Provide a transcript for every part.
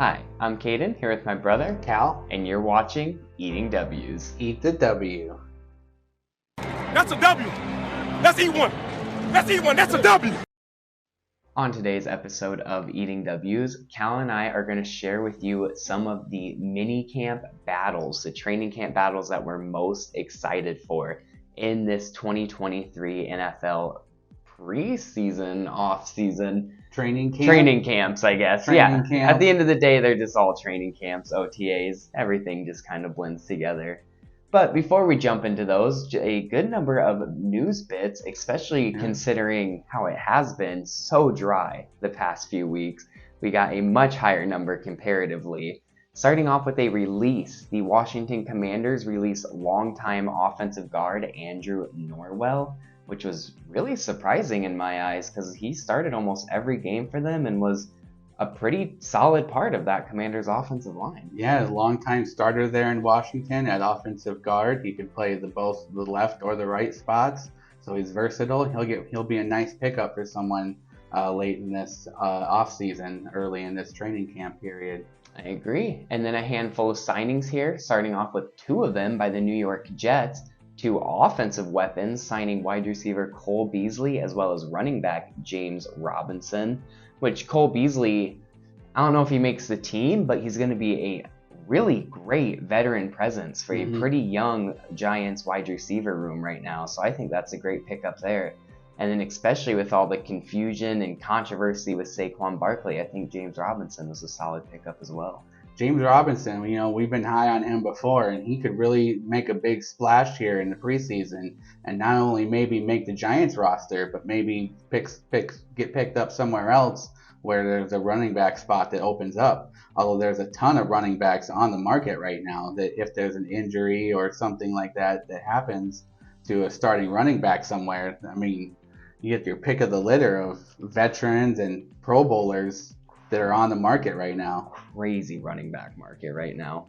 Hi, I'm Caden, here with my brother, Cal, and you're watching Eating W's. eat the W. That's a W. Let's eat one. Let's eat one. That's a W. On today's episode of Eating W's, Cal and I are going to share with you some of the mini camp battles, the training camp battles that we're most excited for in this 2023 NFL preseason, off-season Training camps, I guess. Training camp. At the end of the day, they're just all training camps, OTAs, everything just kind of blends together. But before we jump into those, a good number of news bits, especially considering how it has been so dry the past few weeks. We got a much higher number comparatively. Starting off with a release, the Washington Commanders released longtime offensive guard Andrew Norwell, which was really surprising in my eyes because he started almost every game for them and was a pretty solid part of that Commanders offensive line. Yeah, a longtime starter there in Washington at offensive guard. He could play both the left or the right spots, so he's versatile. He'll be a nice pickup for someone late in this offseason, early in this training camp period. I agree. And then a handful of signings here, starting off with two of them by the New York Jets. Two offensive weapons, signing wide receiver Cole Beasley as well as running back James Robinson, which Cole Beasley, I don't know if he makes the team, but he's going to be a really great veteran presence for a pretty young Giants wide receiver room right now. So I think that's a great pickup there. And then especially with all the confusion and controversy with Saquon Barkley, I think James Robinson was a solid pickup as well. James Robinson, we've been high on him before, and he could really make a big splash here in the preseason, and not only maybe make the Giants roster, but maybe get picked up somewhere else where there's a running back spot that opens up. Although there's a ton of running backs on the market right now that if there's an injury or something like that happens to a starting running back somewhere, you get your pick of the litter of veterans and Pro Bowlers that are on the market right now. Crazy running back market right now.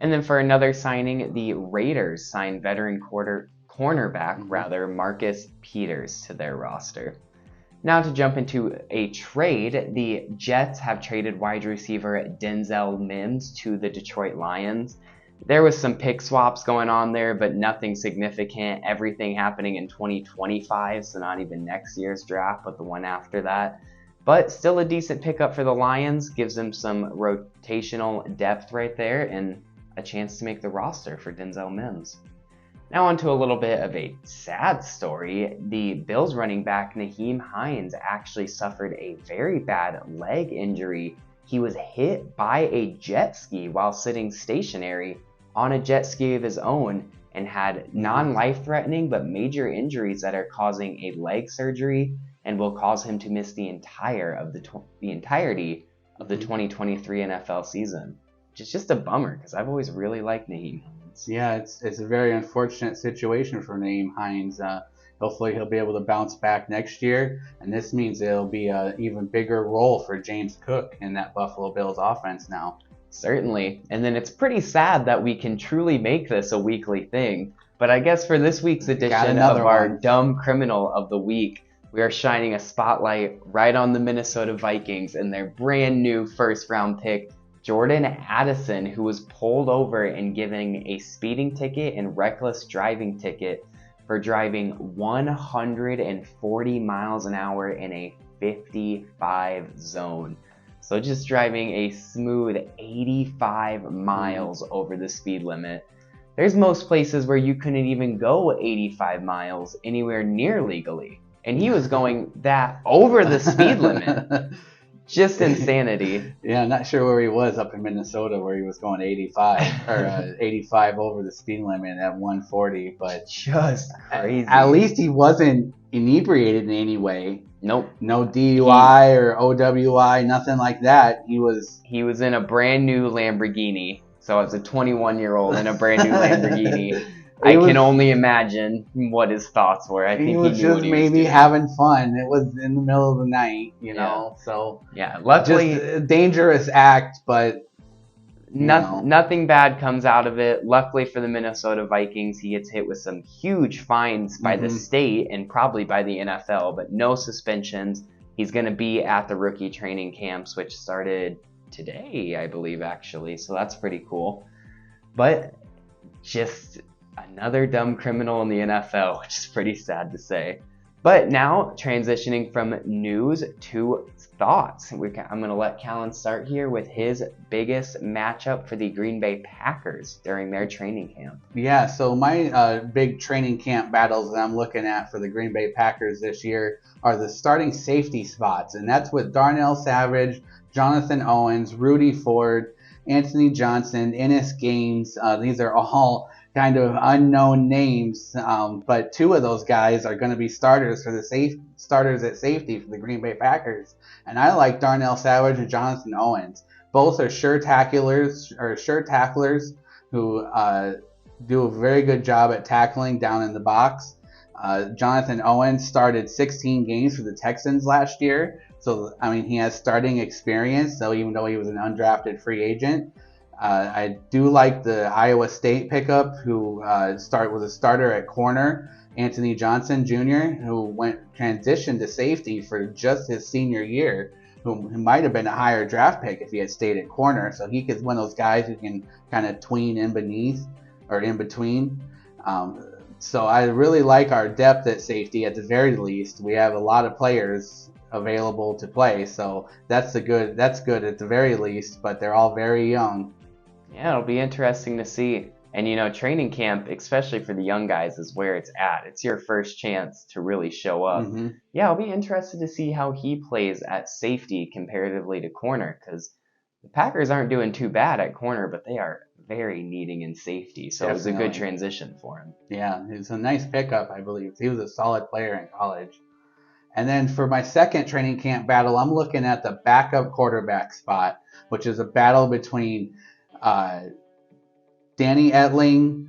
And then for another signing, the Raiders signed veteran cornerback Marcus Peters to their roster. Now to jump into a trade, the Jets have traded wide receiver Denzel Mims to the Detroit Lions. There was some pick swaps going on there, but nothing significant. Everything happening in 2025, so not even next year's draft, but the one after that. But still a decent pickup for the Lions, gives them some rotational depth right there and a chance to make the roster for Denzel Mims. Now onto a little bit of a sad story. The Bills running back Nyheim Hines actually suffered a very bad leg injury. He was hit by a jet ski while sitting stationary on a jet ski of his own and had non-life-threatening but major injuries that are causing a leg surgery and will cause him to miss the entirety of the 2023 NFL season. Which is just a bummer because I've always really liked Nyheim Hines. Yeah, it's a very unfortunate situation for Nyheim Hines. Hopefully he'll be able to bounce back next year, and this means it'll be an even bigger role for James Cook in that Buffalo Bills offense now. Certainly. And then it's pretty sad that we can truly make this a weekly thing. But I guess for this week's edition of our Dumb Criminal of the Week, we are shining a spotlight right on the Minnesota Vikings and their brand new first round pick, Jordan Addison, who was pulled over and given a speeding ticket and reckless driving ticket for driving 140 miles an hour in a 55 zone. So just driving a smooth 85 miles over the speed limit. There's most places where you couldn't even go 85 miles anywhere near legally. And he was going that over the speed limit. Just insanity. Yeah, I'm not sure where he was up in Minnesota where he was going 85 or 85 over the speed limit at 140, but just crazy. At least he wasn't inebriated in any way. Nope. No DUI or OWI, nothing like that. He was in a brand new Lamborghini. So as a 21-year-old in a brand new Lamborghini, I can only imagine what his thoughts were. I think he was just maybe having fun. It was in the middle of the night, so yeah. Luckily, just a dangerous act, but nothing bad comes out of it. Luckily for the Minnesota Vikings, he gets hit with some huge fines by the state and probably by the NFL, but no suspensions. He's going to be at the rookie training camps, which started today, I believe, actually. So that's pretty cool. But just another dumb criminal in the NFL, which is pretty sad to say. But now, transitioning from news to thoughts. I'm going to let Callan start here with his biggest matchup for the Green Bay Packers during their training camp. Yeah, so my big training camp battles that I'm looking at for the Green Bay Packers this year are the starting safety spots, and that's with Darnell Savage, Jonathan Owens, Rudy Ford, Anthony Johnson, Ennis Gaines. These are all kind of unknown names, but two of those guys are going to be starters for the starters at safety for the Green Bay Packers. And I like Darnell Savage and Jonathan Owens. Both are sure tacklers who do a very good job at tackling down in the box. Jonathan Owens started 16 games for the Texans last year. So, I mean, he has starting experience, so even though he was an undrafted free agent. I do like the Iowa State pickup who was a starter at corner, Anthony Johnson Jr., who transitioned to safety for just his senior year, who might have been a higher draft pick if he had stayed at corner. So he is one of those guys who can kind of tween in between. So I really like our depth at safety at the very least. We have a lot of players available to play, so that's good at the very least, but they're all very young. Yeah, it'll be interesting to see. And training camp, especially for the young guys, is where it's at. It's your first chance to really show up. Mm-hmm. Yeah, I'll be interested to see how he plays at safety comparatively to corner, because the Packers aren't doing too bad at corner, but they are very needing in safety. So Definitely. It was a good transition for him. Yeah, it's a nice pickup, I believe. He was a solid player in college. And then for my second training camp battle, I'm looking at the backup quarterback spot, which is a battle between Danny Etling,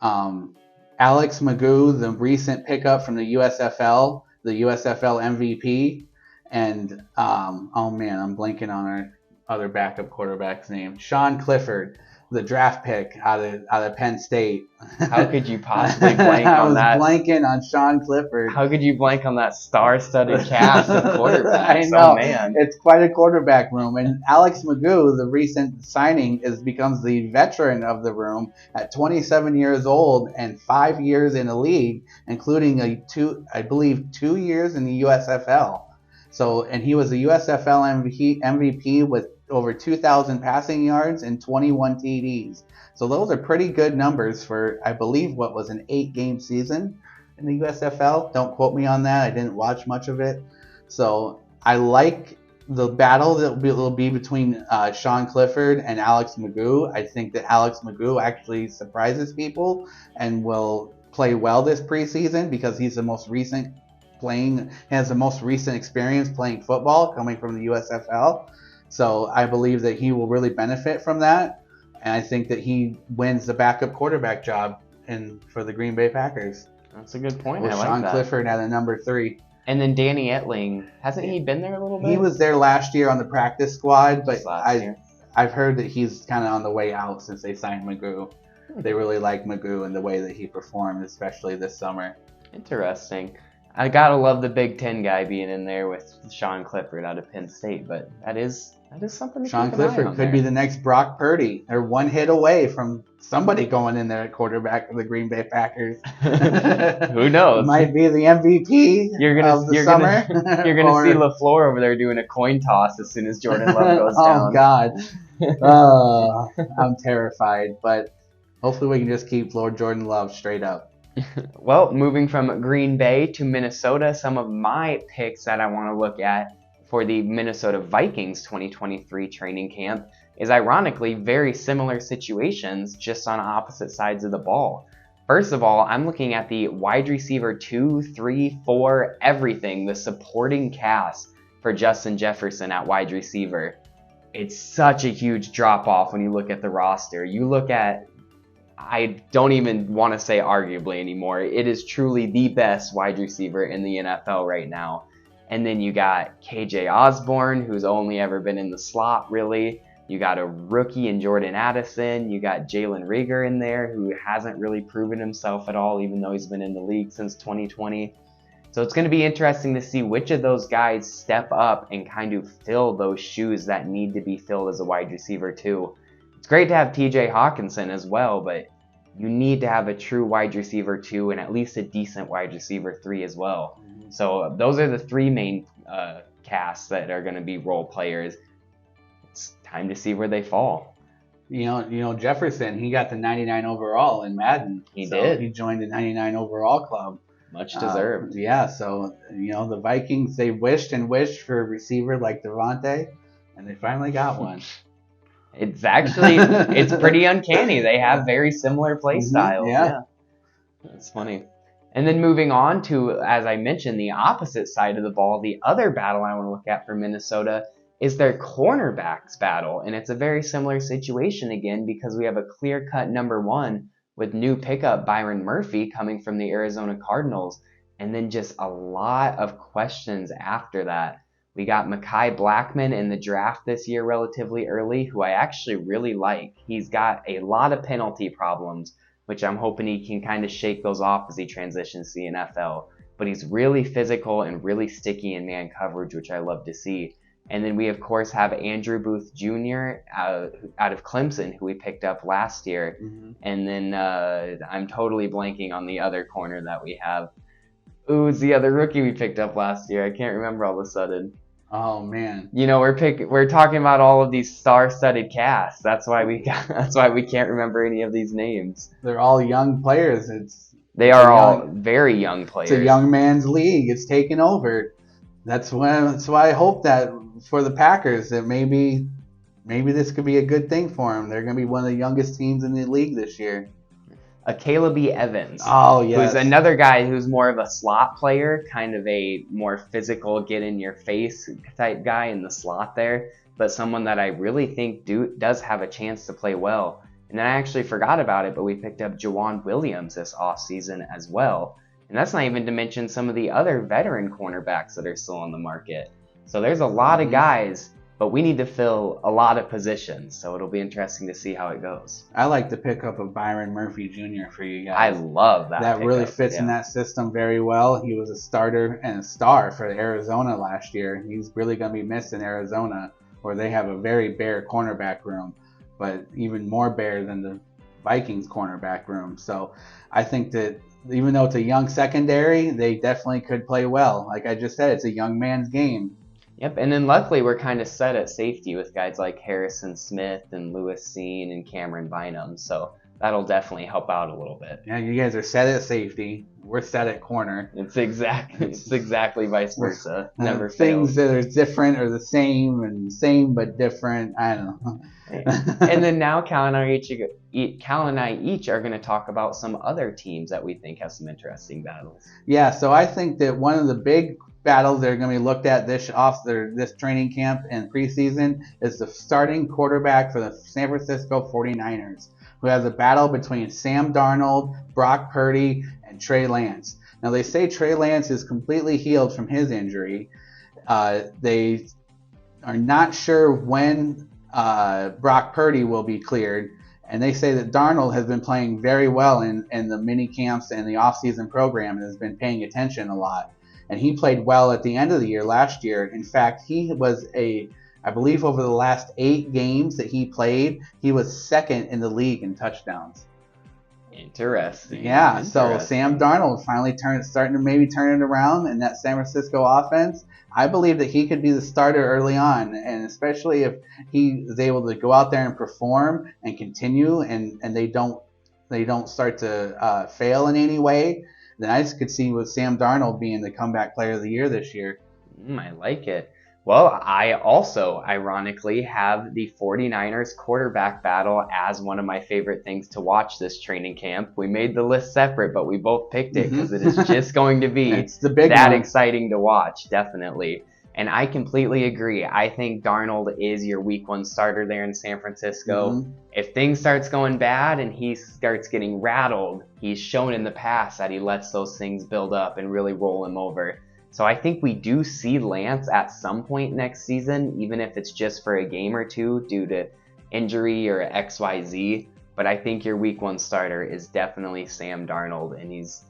Alex Magoo, the recent pickup from the USFL MVP, and oh man, I'm blanking on our other backup quarterback's name, Sean Clifford, the draft pick out of Penn State. How could you possibly blank on that? I was blanking on Sean Clifford. How could you blank on that star-studded cast of quarterbacks? I know. Oh, man. It's quite a quarterback room. And Alex Magoo, the recent signing, becomes the veteran of the room at 27 years old and 5 years in the league, including 2 years in the USFL. So, and he was a USFL MVP with over 2,000 passing yards and 21 TDs. So those are pretty good numbers for, I believe, what was an 8-game season in the USFL. Don't quote me on that. I didn't watch much of it. So I like the battle that will be between Sean Clifford and Alex Magoo. I think that Alex Magoo actually surprises people and will play well this preseason because he's the most recent has the most recent experience playing football coming from the USFL. So I believe that he will really benefit from that. And I think that he wins the backup quarterback job for the Green Bay Packers. That's a good point. With Sean Clifford at a number 3. And then Danny Etling, hasn't he been there a little bit? He was there last year on the practice squad, but I've heard that he's kind of on the way out since they signed Magoo. They really like Magoo and the way that he performed, especially this summer. Interesting. I gotta love the Big Ten guy being in there with Sean Clifford out of Penn State, but that is something to Sean keep an eye Clifford on could there. be the next Brock Purdy. They're one hit away from somebody going in there at quarterback for the Green Bay Packers. Who knows? Might be the MVP of the summer. You're gonna see LaFleur over there doing a coin toss as soon as Jordan Love goes down. Oh God, I'm terrified. But hopefully we can just keep Lord Jordan Love straight up. Well, moving from Green Bay to Minnesota, some of my picks that I want to look at for the Minnesota Vikings 2023 training camp is ironically very similar situations, just on opposite sides of the ball. First of all, I'm looking at the wide receiver 2, 3, 4, everything, the supporting cast for Justin Jefferson at wide receiver. It's such a huge drop-off when you look at the roster. You look at, I don't even want to say arguably anymore, it is truly the best wide receiver in the NFL right now. And then you got KJ Osborne, who's only ever been in the slot, really. You got a rookie in Jordan Addison. You got Jalen Reagor in there, who hasn't really proven himself at all, even though he's been in the league since 2020. So it's going to be interesting to see which of those guys step up and kind of fill those shoes that need to be filled as a wide receiver too. It's great to have TJ Hawkinson as well, but you need to have a true wide receiver 2 and at least a decent wide receiver 3 as well. So those are the 3 main casts that are going to be role players. It's time to see where they fall. You know Jefferson, he got the 99 overall in Madden. He did. He joined the 99 overall club. Much deserved. Yeah, so the Vikings, they wished and wished for a receiver like Devontae, and they finally got one. It's pretty uncanny. They have very similar play styles. Yeah. That's funny. And then moving on to, as I mentioned, the opposite side of the ball, the other battle I want to look at for Minnesota is their cornerbacks battle. And it's a very similar situation again because we have a clear-cut number 1 with new pickup Byron Murphy coming from the Arizona Cardinals. And then just a lot of questions after that. We got Mekhi Blackman in the draft this year relatively early, who I actually really like. He's got a lot of penalty problems, which I'm hoping he can kind of shake those off as he transitions to the NFL. But he's really physical and really sticky in man coverage, which I love to see. And then we, of course, have Andrew Booth Jr. out of Clemson, who we picked up last year. And then I'm totally blanking on the other corner that we have. Who's the other rookie we picked up last year? I can't remember all of a sudden. Oh man! We're talking about all of these star-studded casts. That's why we can't remember any of these names. They're all young players. They are all very young players. It's a young man's league. It's taken over. That's why I hope that for the Packers that maybe this could be a good thing for them. They're going to be one of the youngest teams in the league this year. Caleb E. Evans. Oh, yes. Who's another guy who's more of a slot player, kind of a more physical, get-in-your-face type guy in the slot there, but someone that I really think does have a chance to play well. And then I actually forgot about it, but we picked up Jawan Williams this offseason as well. And that's not even to mention some of the other veteran cornerbacks that are still on the market. So there's a lot of guys, but we need to fill a lot of positions, so it'll be interesting to see how it goes. I like the pickup of Byron Murphy Jr. for you guys. I love that. That really fits in that system very well. He was a starter and a star for Arizona last year. He's really going to be missed in Arizona, where they have a very bare cornerback room, but even more bare than the Vikings cornerback room. So I think that even though it's a young secondary, they definitely could play well. Like I just said, it's a young man's game. Yep, and then luckily we're kind of set at safety with guys like Harrison Smith and Lewis Seen and Cameron Bynum, so that'll definitely help out a little bit. Yeah, you guys are set at safety. We're set at corner. It's exactly vice versa. Never things fails. that are different or the same, and same but different. I don't know. And then now Cal and I each are going to talk about some other teams that we think have some interesting battles. Yeah, so I think that one of the big battles that are going to be looked at this training camp and preseason is the starting quarterback for the San Francisco 49ers, who has a battle between Sam Darnold, Brock Purdy, and Trey Lance. Now, they say Trey Lance is completely healed from his injury. They are not sure when Brock Purdy will be cleared, and they say that Darnold has been playing very well in the mini camps and the offseason program and has been paying attention a lot. And he played well at the end of the year last year. In fact, he was I believe over the last 8 games that he played, he was second in the league in touchdowns. Interesting. Yeah, so Sam Darnold finally starting to maybe turn it around in that San Francisco offense. I believe that he could be the starter early on, and especially if he is able to go out there and perform and continue, and they don't start to fail in any way, then I could see with Sam Darnold being the comeback player of the year this year. I like it. Well, I also, ironically, have the 49ers quarterback battle as one of my favorite things to watch this training camp. We made the list separate, but we both picked it because it is just going to be exciting to watch, definitely. And I completely agree. I think Darnold is your week 1 starter there in San Francisco. If things starts going bad and he starts getting rattled, he's shown in the past that he lets those things build up and really roll him over. So I think we do see Lance at some point next season, even if it's just for a game or two due to injury or XYZ. But I think your week 1 starter is definitely Sam Darnold, and he's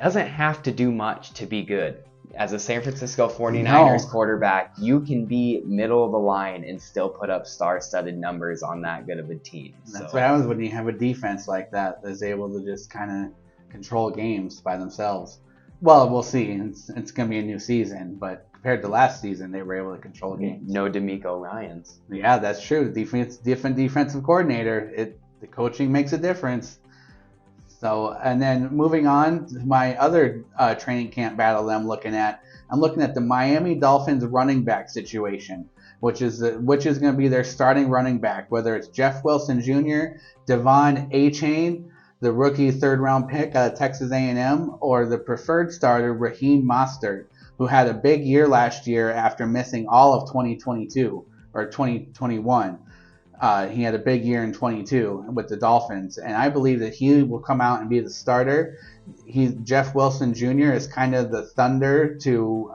doesn't have to do much to be good. As a San Francisco 49ers quarterback, you can be middle of the line and still put up star-studded numbers on that good of a team. That's what happens when you have a defense like that that's able to just kind of control games by themselves. Well, we'll see. It's going to be a new season, but compared to last season, they were able to control games. No DeMeco Ryans. Yeah, that's true. Different defensive coordinator. The coaching makes a difference. So, and then moving on to my other training camp battle that I'm looking at the Miami Dolphins running back situation, which is going to be their starting running back, whether it's Jeff Wilson Jr., Devon Achane, the rookie third-round pick out of Texas A&M, or the preferred starter Raheem Mostert, who had a big year last year after missing all of 2022 or 2021. He had a big year in 22 with the Dolphins, and I believe that he will come out and be the starter. Jeff Wilson Jr. is kind of the thunder to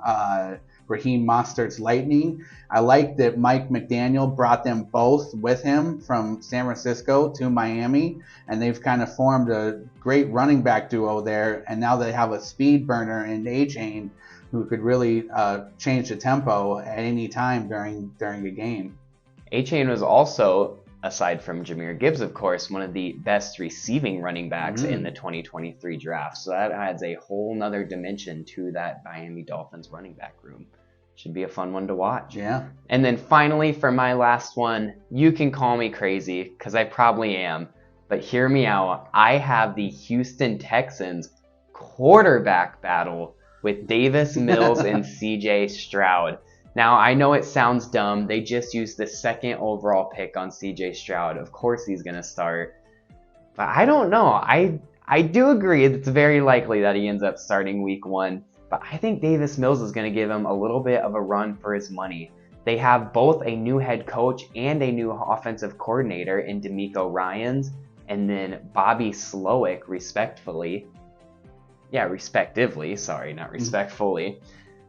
Raheem Mostert's lightning. I like that Mike McDaniel brought them both with him from San Francisco to Miami, and they've kind of formed a great running back duo there, and now they have a speed burner in Achane who could really change the tempo at any time during a game. Achane was also, aside from Jahmyr Gibbs, of course, one of the best receiving running backs in the 2023 draft. So that adds a whole nother dimension to that Miami Dolphins running back room. Should be a fun one to watch. Yeah. And then finally, for my last one, you can call me crazy, because I probably am, but hear me out. I have the Houston Texans quarterback battle with Davis Mills and CJ Stroud. Now, I know it sounds dumb. They just used the second overall pick on CJ Stroud. Of course he's going to start. But I don't know. I do agree it's very likely that he ends up starting week 1. But I think Davis Mills is going to give him a little bit of a run for his money. They have both a new head coach and a new offensive coordinator in DeMeco Ryans and then Bobby Slowick, respectively. Sorry, not respectfully.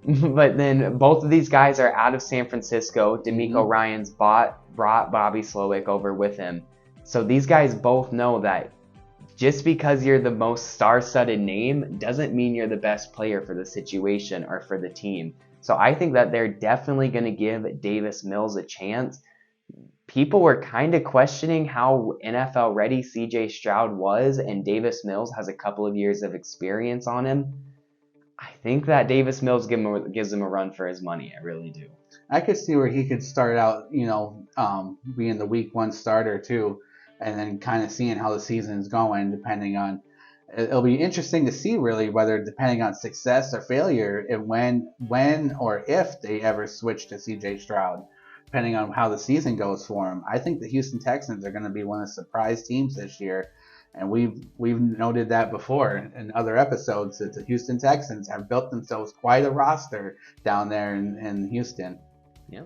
But then both of these guys are out of San Francisco. DeMeco Ryans brought Bobby Slowick over with him. So these guys both know that just because you're the most star-studded name doesn't mean you're the best player for the situation or for the team. So I think that they're definitely going to give Davis Mills a chance. People were kind of questioning how NFL ready CJ Stroud was, and Davis Mills has a couple of years of experience on him. I think that Davis Mills gives him a run for his money. I really do. I could see where he could start out, being the week 1 starter too, and then kind of seeing how the season is going, depending on. It'll be interesting to see really whether, depending on success or failure, and when or if they ever switch to CJ Stroud, depending on how the season goes for him. I think the Houston Texans are going to be one of the surprise teams this year. And we've noted that before in other episodes that the Houston Texans have built themselves quite a roster down there in Houston. Yeah,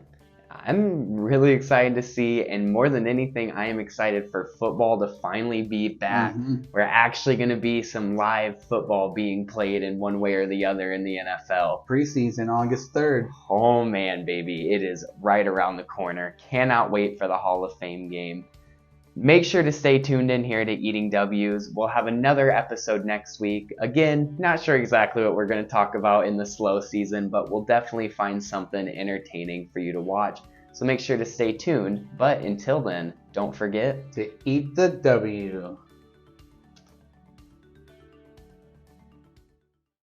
I'm really excited to see, and more than anything, I am excited for football to finally be back. We're actually going to be some live football being played in one way or the other in the NFL. Preseason, August 3rd. Oh man, baby, it is right around the corner. Cannot wait for the Hall of Fame game. Make sure to stay tuned in here to Eating W's. We'll have another episode next week. Again, not sure exactly what we're going to talk about in the slow season, but we'll definitely find something entertaining for you to watch. So make sure to stay tuned. But until then, don't forget to eat the W.